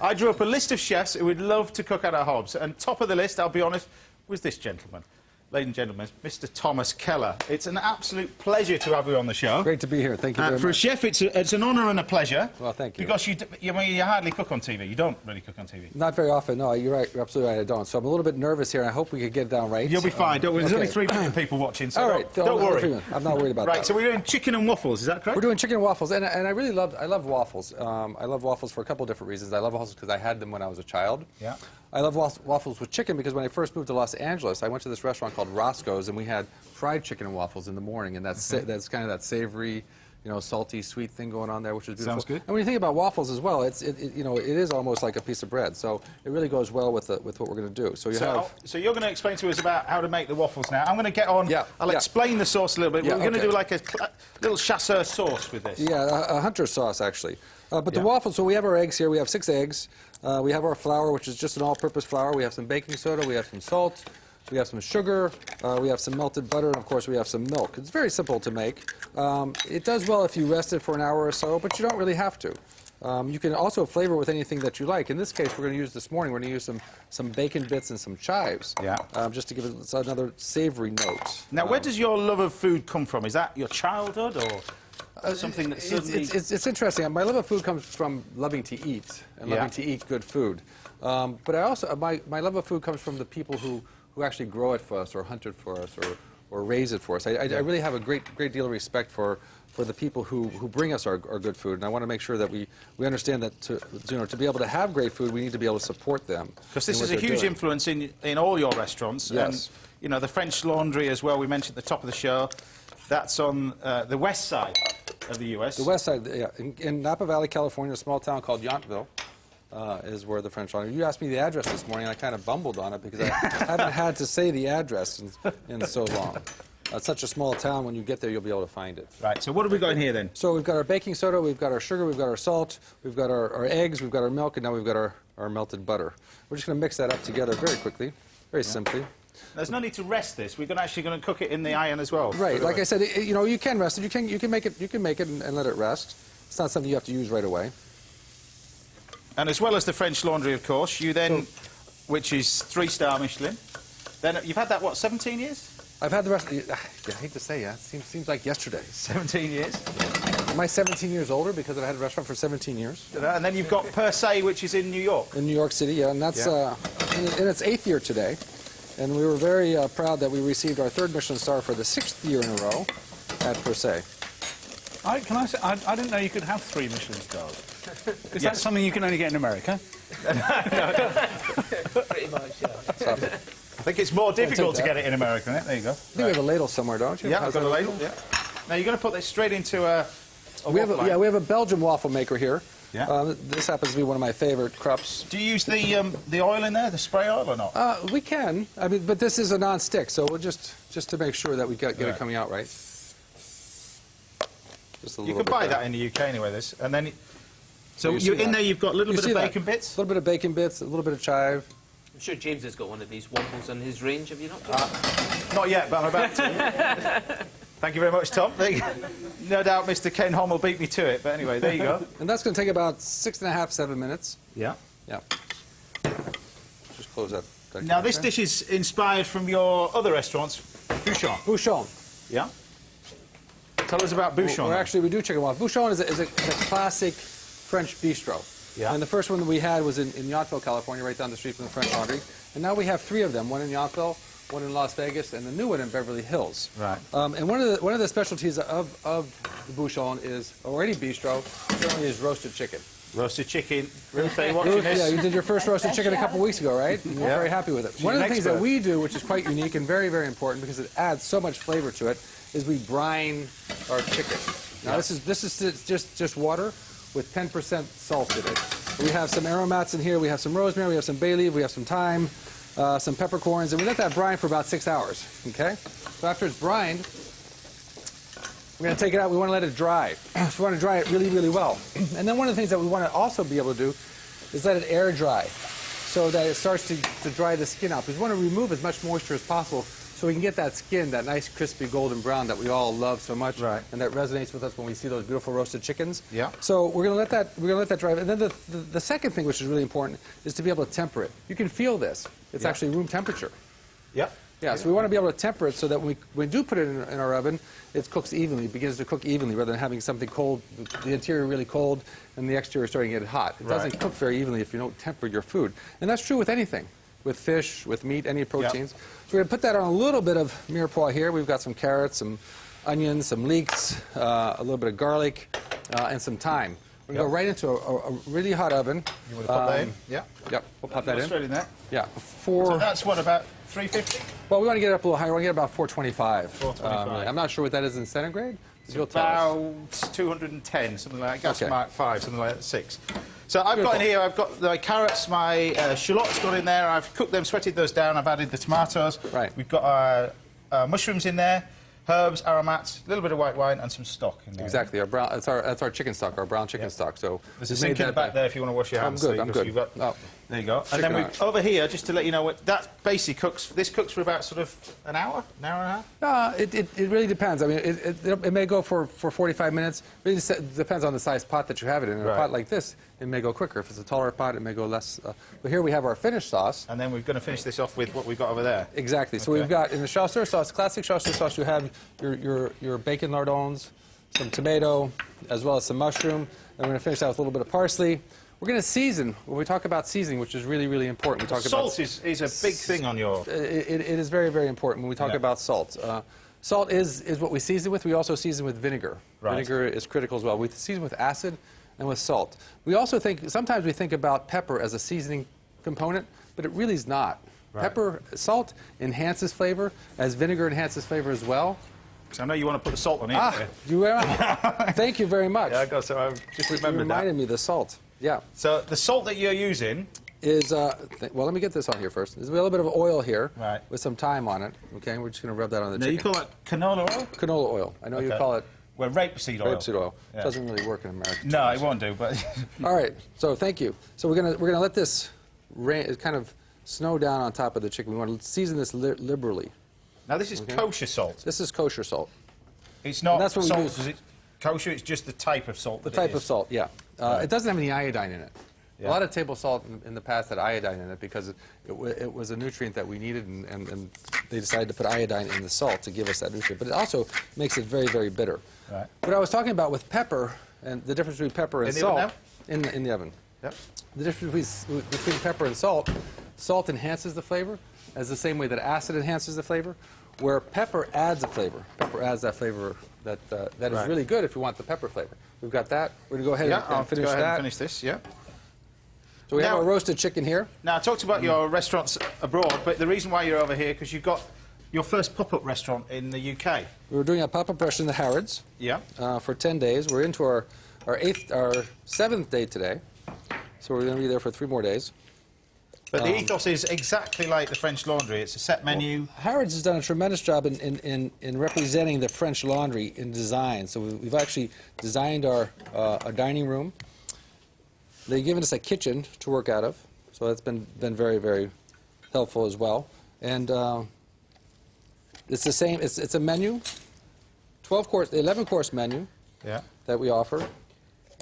I drew up a list of chefs who would love to cook at our hobs, and top of the list, I'll be honest, was this gentleman. Ladies and gentlemen, Mr. Thomas Keller. It's an absolute pleasure to have you on the show. Great to be here. Thank you very much. For a chef, it's an honour and a pleasure. Well, thank you. Because you hardly cook on TV. You don't really cook on TV. Not very often, no. You're right. You're absolutely right, I don't. So I'm a little bit nervous here, and I hope we can get it down right. You'll be fine. Don't worry. There's okay. only 3 million people watching, so all right. don't worry. I'm not worried about that. Right, so we're doing chicken and waffles, is that correct? We're doing chicken and waffles, and I really love waffles. I love waffles for a couple of different reasons. I love waffles because I had them when I was a child. Yeah. I love waffles with chicken because when I first moved to Los Angeles, I went to this restaurant called Roscoe's, and we had fried chicken and waffles in the morning, and that's kind of that savory, you know, salty, sweet thing going on there, which is beautiful. Sounds good. And when you think about waffles as well, it is almost like a piece of bread, so it really goes well with what we're going to do. So so you're going to explain to us about how to make the waffles now. I'm going to get on. Yeah. I'll explain the sauce a little bit. Yeah, we're going to do like a little chasseur sauce with this. Yeah, a hunter sauce actually. But the waffles, so we have our eggs here. We have 6 eggs. We have our flour, which is just an all-purpose flour. We have some baking soda. We have some salt. We have some sugar. We have some melted butter, and of course we have some milk. It's very simple to make. It does well if you rest it for an hour or so, but you don't really have to. You can also flavor with anything that you like. In this case, we're going to use this morning. We're going to use some bacon bits and some chives. Yeah. Just to give it another savory note. Now, where does your love of food come from? Is that your childhood or? Something that suddenly... It's interesting. My love of food comes from loving to eat and loving to eat good food. But I also my love of food comes from the people who actually grow it for us or hunt it for us or raise it for us. I really have a great deal of respect for the people who bring us our good food, and I want to make sure that we understand that to be able to have great food, we need to be able to support them. Because this is a huge influence in all your restaurants. Yes. And, you know, the French Laundry as well, we mentioned at the top of the show. That's on the west side of the U.S. The west side, yeah. In Napa Valley, California, a small town called Yountville is where the French Laundry. You asked me the address this morning, and I kind of bumbled on it because I haven't had to say the address in so long. It's such a small town, when you get there, you'll be able to find it. Right, so what have we got in here then? So we've got our baking soda, we've got our sugar, we've got our salt, we've got our eggs, we've got our milk, and now we've got our melted butter. We're just going to mix that up together very quickly, very simply. There's no need to rest this. We're actually going to cook it in the iron as well. Right, like I said, you know, you can rest it. You can make it and let it rest. It's not something you have to use right away. And as well as the French Laundry, of course, you then, which is 3-star Michelin. Then you've had that, what, 17 years? I've had the rest. I hate to say, yeah, it seems like yesterday. 17 years. Am I 17 years older because I've had a restaurant for 17 years? And then you've got Per Se, which is in New York. In New York City, yeah, and that's in its 8th year today. And we were very proud that we received our 3rd Michelin star for the 6th year in a row at Per Se. Can I say, I didn't know you could have 3 Michelin stars. Is that something you can only get in America? Pretty much, yeah. I think it's more difficult to get it in America, isn't it? There you go. I think we have a ladle somewhere, don't you? Yeah, I've got a ladle, yeah. Now, you're going to put this straight into a waffle line. We have a Belgian waffle maker here. Yeah. This happens to be one of my favorite crupes. Do you use the oil in there, the spray oil, or not? We can. I mean, but this is a non-stick, so we'll just to make sure that we get it coming out right. Just a little you can buy that in the UK anyway. This and then. So in there you've got a little bit of bacon bits. A little bit of bacon bits, a little bit of chive. I'm sure James has got one of these waffles in his range, have you not? Not yet, but I'm about to. Thank you very much, Tom. No doubt Mr. Ken Hom will beat me to it, but anyway, there you go. And that's going to take about 6.5, 7 minutes. Yeah. Yeah. Just close that. Now, this dish is inspired from your other restaurants, Bouchon. Bouchon. Yeah. Tell us about Bouchon. We do chicken waffle. Bouchon is a classic French bistro. Yeah. And the first one that we had was in Yountville, California, right down the street from the French Laundry. And now we have 3 of them, one in Yountville, one in Las Vegas, and the new one in Beverly Hills. Right. And one of the specialties of the Bouchon is, or any bistro, certainly is roasted chicken. Roasted chicken. Ruth, are you watching this? Yeah, you did your first roasted chicken a couple weeks ago, right? And we're very happy with it. One of the things that we do, which is quite unique and very, very important because it adds so much flavor to it, is we brine our chicken. Now, this is just water with 10% salt in it. We have some aromats in here. We have some rosemary. We have some bay leaf. We have some thyme, some peppercorns, and we let that brine for about 6 hours. Okay. So after it's brined, we're going to take it out. We want to let it dry. So we want to dry it really, really well. And then one of the things that we want to also be able to do is let it air dry, so that it starts to dry the skin out. Because we want to remove as much moisture as possible, so we can get that skin, that nice crispy golden brown that we all love so much, Right. and that resonates with us when we see those beautiful roasted chickens. Yeah. So we're going to let that dry. And then the second thing, which is really important, is to be able to temper it. You can feel this. It's Yeah. actually room temperature. Yep. Yeah, so we want to be able to temper it so that when we do put it in our oven, it cooks evenly, begins to cook evenly, rather than having something cold, the interior really cold, and the exterior starting to get hot. It doesn't cook very evenly if you don't temper your food. And that's true with anything, with fish, with meat, any proteins. Yep. So we're going to put that on a little bit of mirepoix here. We've got some carrots, some onions, some leeks, a little bit of garlic, and some thyme. We're going to go right into a really hot oven. You want to pop that in? Yeah. Yep, we'll pop that in. Straight in there. Yeah. So that's what, about 350? Well, we want to get it up a little higher. We want to get about 425. 425. I'm not sure what that is in centigrade. So you'll tell us. About 210, something like that. Gas Okay. Mark 5, something like that, 6. So I've got in here, I've got my carrots, my shallots got in there. I've cooked them, sweated those down. I've added the tomatoes. Right. We've got our mushrooms in there, herbs, aromats, a little bit of white wine, and some stock in there. Exactly. Our brown. That's our chicken stock. Our brown chicken stock. So There's a we've sink made in the that back there if you want to wash your hands. I'm good. So I'm good. you've got, Oh. There you go. And Chicken then arm. over here, just to let you know, that basically cooks. This cooks for about sort of an hour and a half. It really depends. I mean, it may go for 45 minutes. It really depends on the size pot that you have it in. In a Right. pot like this, it may go quicker. If it's a taller pot, it may go less. But here we have our finished sauce. And then we're going to finish this off with what we've got over there. Exactly. So Okay. we've got in the chasseur sauce, classic chasseur sauce, you have your bacon lardons, some tomato, as well as some mushroom. And we're going to finish that with a little bit of parsley. We're going to season. When we talk about seasoning, which is really, really important, we talk Salt about is a big thing on your... It is very, very important when we talk about salt. Salt is what we season with. We also season with vinegar. Right. Vinegar is critical as well. We season with acid and with salt. We also sometimes we think about pepper as a seasoning component, but it really is not. Right. Salt enhances flavor, as vinegar enhances flavor as well. So I know you want to put the salt on it. Thank you very much. Yeah, I got so I just You remembered reminded that. me of the salt. Yeah. So the salt that you're using, Is, well, let me get this on here first. There's a little bit of oil here Right. with some thyme on it. Okay, we're just going to rub that on the now chicken. you call that canola oil? Canola oil. I know you Okay. call it Well, rapeseed oil. rapeseed oil. Yeah. Doesn't really work in America. No, it won't do, but... All right. So thank you. So we're gonna let this kind of snow down on top of the chicken. We want to season this liberally. Now this is kosher salt. This is kosher salt. It's not And that's what we salt, use. is it? Kosher, it's just the type of salt The that type it of is. salt. Yeah. Right. It doesn't have any iodine in it. Yeah. A lot of table salt in the past had iodine in it because it was a nutrient that we needed, and they decided to put iodine in the salt to give us that nutrient. But it also makes it very, very bitter. Right. What I was talking about with pepper and the difference between pepper and In the salt oven in the oven. Yep. The difference between pepper and salt enhances the flavor, as the same way that acid enhances the flavor, where pepper adds a flavor. Pepper adds that flavor that is Right. really good if you want the pepper flavor. We've got that. We're going to go ahead Yeah, I'll and finish go ahead that. and finish this, yeah. So we have Now- our roasted chicken here. Now, I talked about your restaurants abroad, but the reason why you're over here, because you've got your first pop-up restaurant in the UK. We were doing a pop-up restaurant in the Harrods Yeah. for 10 days. We're into our 7th day today, so we're going to be there for 3 more days. But the ethos is exactly like the French Laundry. It's a set menu. Harrods has done a tremendous job in representing the French Laundry in design. So we've actually designed our dining room. They've given us a kitchen to work out of, so that's been very, very helpful as well. And it's the same. It's a menu, 11-course menu Yeah. that we offer.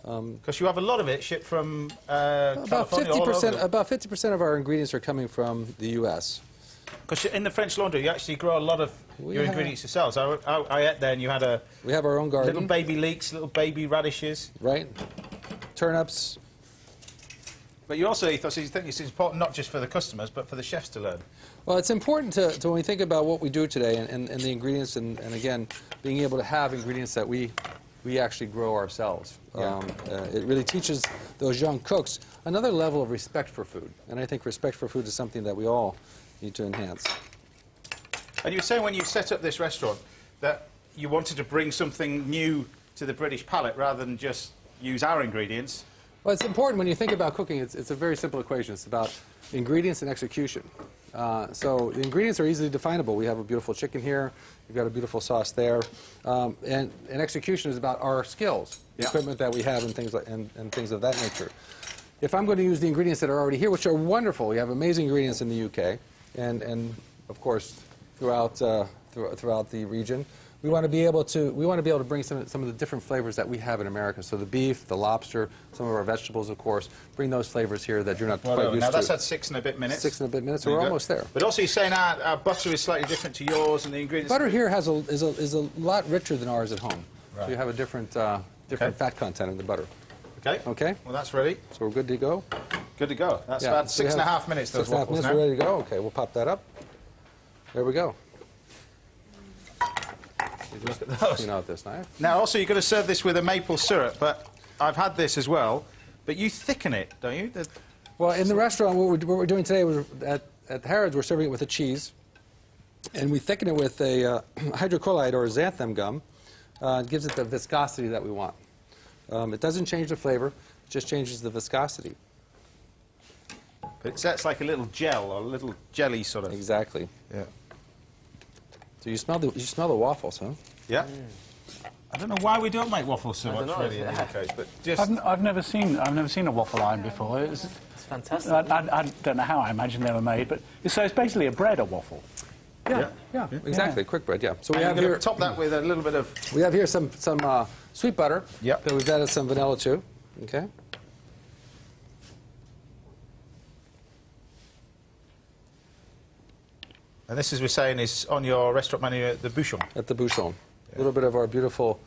Because you have a lot of it shipped from About California, all over 50%. About 50% of our ingredients are coming from the U.S. Because in the French Laundry, you actually grow a lot of We your have- ingredients yourselves. I ate there, and you had We have our own garden. little baby leeks, little baby radishes. Right? Turnips. But you also ethos is, you think it's important not just for the customers, but for the chefs to learn. Well, it's important to when we think about what we do today and the ingredients, and again, being able to have ingredients that we actually grow ourselves. Yeah. It really teaches those young cooks another level of respect for food. And I think respect for food is something that we all need to enhance. And you were saying when you set up this restaurant that you wanted to bring something new to the British palate rather than just use our ingredients. Well, it's important when you think about cooking. It's a very simple equation. It's about ingredients and execution. So the ingredients are easily definable. We have a beautiful chicken here. We've got a beautiful sauce there. And execution is about our skills, the Yeah. equipment that we have, and things things of that nature. If I'm going to use the ingredients that are already here, which are wonderful, we have amazing ingredients in the UK, and of course throughout the region. We want to be able to bring some of the different flavors that we have in America. So the beef, the lobster, some of our vegetables, of course, bring those flavors here that you're not quite used to. Now that's at 6 and a bit minutes. 6 and a bit minutes, so we're almost there. But also you're saying our butter is slightly different to yours, and the ingredients. Butter here is a lot richer than ours at home. Right. So you have a different fat content in the butter. Okay. Okay. Well, that's ready. So we're good to go. Good to go. That's about 6.5 minutes. Those 6.5 waffles minutes. now. We're ready to go. Okay, we'll pop that up. There we go. Look at those. Clean out this knife. Now, also, you're going to serve this with a maple syrup, but I've had this as well. But you thicken it, don't you? Well, in the restaurant, what we're doing today was at Harrods, we're serving it with a cheese, and we thicken it with a hydrocolloid or xanthan gum. It gives it the viscosity that we want. It doesn't change the flavor; it just changes the viscosity. But it sets like a little gel or a little jelly sort of. Exactly. Yeah. So you smell the waffles, huh? Yeah. I don't know why we don't make waffles so much, really, in the UK, but just... I've never seen a waffle iron before. It's fantastic. I don't know how. I imagine they were made, but so it's basically a bread or waffle. Yeah, exactly. Quick bread, yeah. So we have here... here... top that with a little bit of... We have here some sweet butter. Yep. That we've added some vanilla to. Okay. And this, as we're saying, is on your restaurant menu at the Bouchon. At the Bouchon. A little bit of our beautiful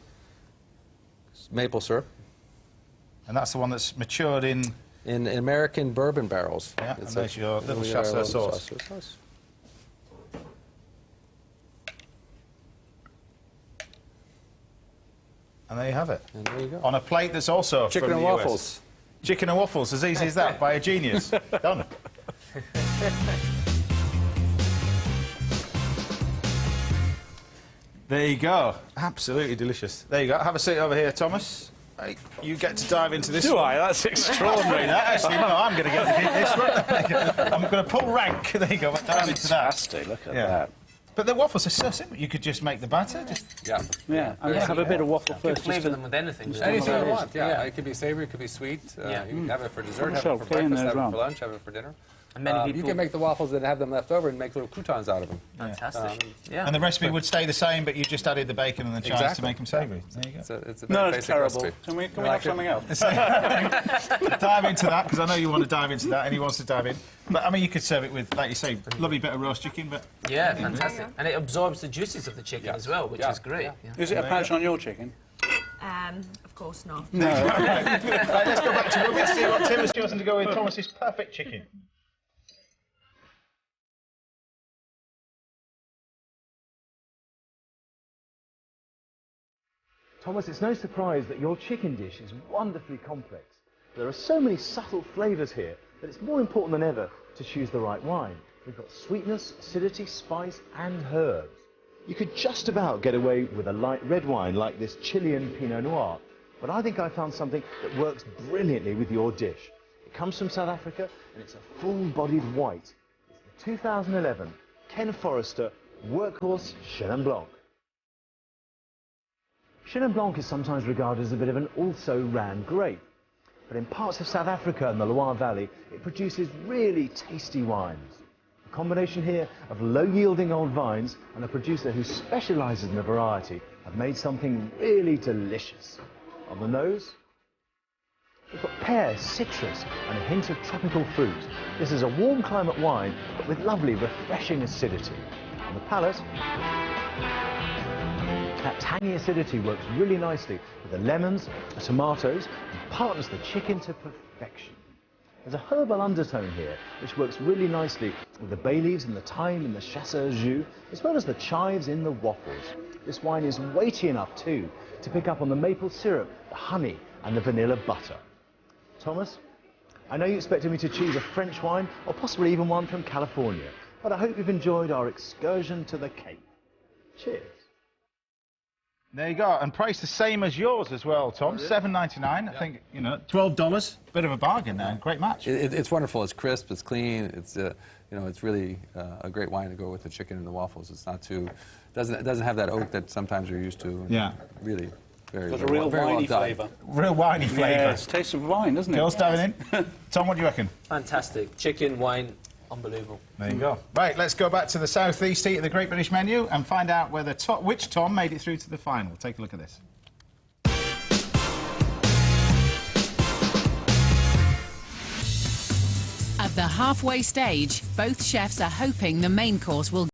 maple syrup. And that's the one that's matured in... In American bourbon barrels. Yeah, and there's your little chasseur sauce. And there you have it. And there you go. On a plate that's also Chicken from and the waffles. US. Chicken and waffles, as easy as that, by a genius. Done. There you go. Absolutely delicious. There you go. Have a seat over here, Thomas. Hey, you get to dive into this. Do I? That's extraordinary. Actually, no, I'm going to get to this one. I'm going to pull rank. There you go. Dive into that. Fantastic. Look at that. But the waffles are so simple. You could just make the batter. Yeah. I'm going to have a bit of waffle You can first. flavour them with anything. Anything you want, yeah. It could be savory, it could be sweet. You can have it for dessert, have it for breakfast, have it for lunch, have it for dinner. And many people... You can make the waffles and have them left over and make little croutons out of them. Fantastic. And the recipe would stay the same, but you just added the bacon and the chives to make them savoury. There you go. It's a very basic terrible. recipe. Can we have something else? Dive into that, because I know you want to dive into that, and he wants to dive in. But, I mean, you could serve it with, like you say, lovely bit of roast chicken, but... Yeah, fantastic. And it absorbs the juices of the chicken as well, which is great. Is it a patch on your chicken? Of course not. No. Right, let's go back to Ruby to see what Tim has chosen to go with Thomas's perfect chicken. Thomas, it's no surprise that your chicken dish is wonderfully complex. There are so many subtle flavours here that it's more important than ever to choose the right wine. We've got sweetness, acidity, spice and herbs. You could just about get away with a light red wine like this Chilean Pinot Noir, but I think I found something that works brilliantly with your dish. It comes from South Africa and it's a full-bodied white. It's the 2011 Ken Forrester Workhorse Chenin Blanc. Chenin Blanc is sometimes regarded as a bit of an also-ran grape, but in parts of South Africa and the Loire Valley, it produces really tasty wines. A combination here of low-yielding old vines and a producer who specialises in the variety have made something really delicious. On the nose, we've got pear, citrus and a hint of tropical fruit. This is a warm climate wine, but with lovely, refreshing acidity. On the palate, that tangy acidity works really nicely with the lemons, the tomatoes, and partners the chicken to perfection. There's a herbal undertone here, which works really nicely with the bay leaves and the thyme and the chasseur jus, as well as the chives in the waffles. This wine is weighty enough, too, to pick up on the maple syrup, the honey, and the vanilla butter. Thomas, I know you expected me to choose a French wine, or possibly even one from California, but I hope you've enjoyed our excursion to the Cape. Cheers. There you go, and priced the same as yours as well, Tom. $7.99. I think, you know, $12. Bit of a bargain there. Great match. It's wonderful. It's crisp. It's clean. It's you know, it's really a great wine to go with the chicken and the waffles. It's not too doesn't have that oak that sometimes you're used to. Yeah. Really, very. Got a real winey flavour. Real winey flavour. Yeah, it's tastes of wine, doesn't it? Girls diving in. Tom, what do you reckon? Fantastic. Chicken, wine, Unbelievable. There you go. Right, let's go back to the southeast heat of the Great British Menu and find out whether which Tom made it through to the final. Take a look at this. At the halfway stage, both chefs are hoping the main course will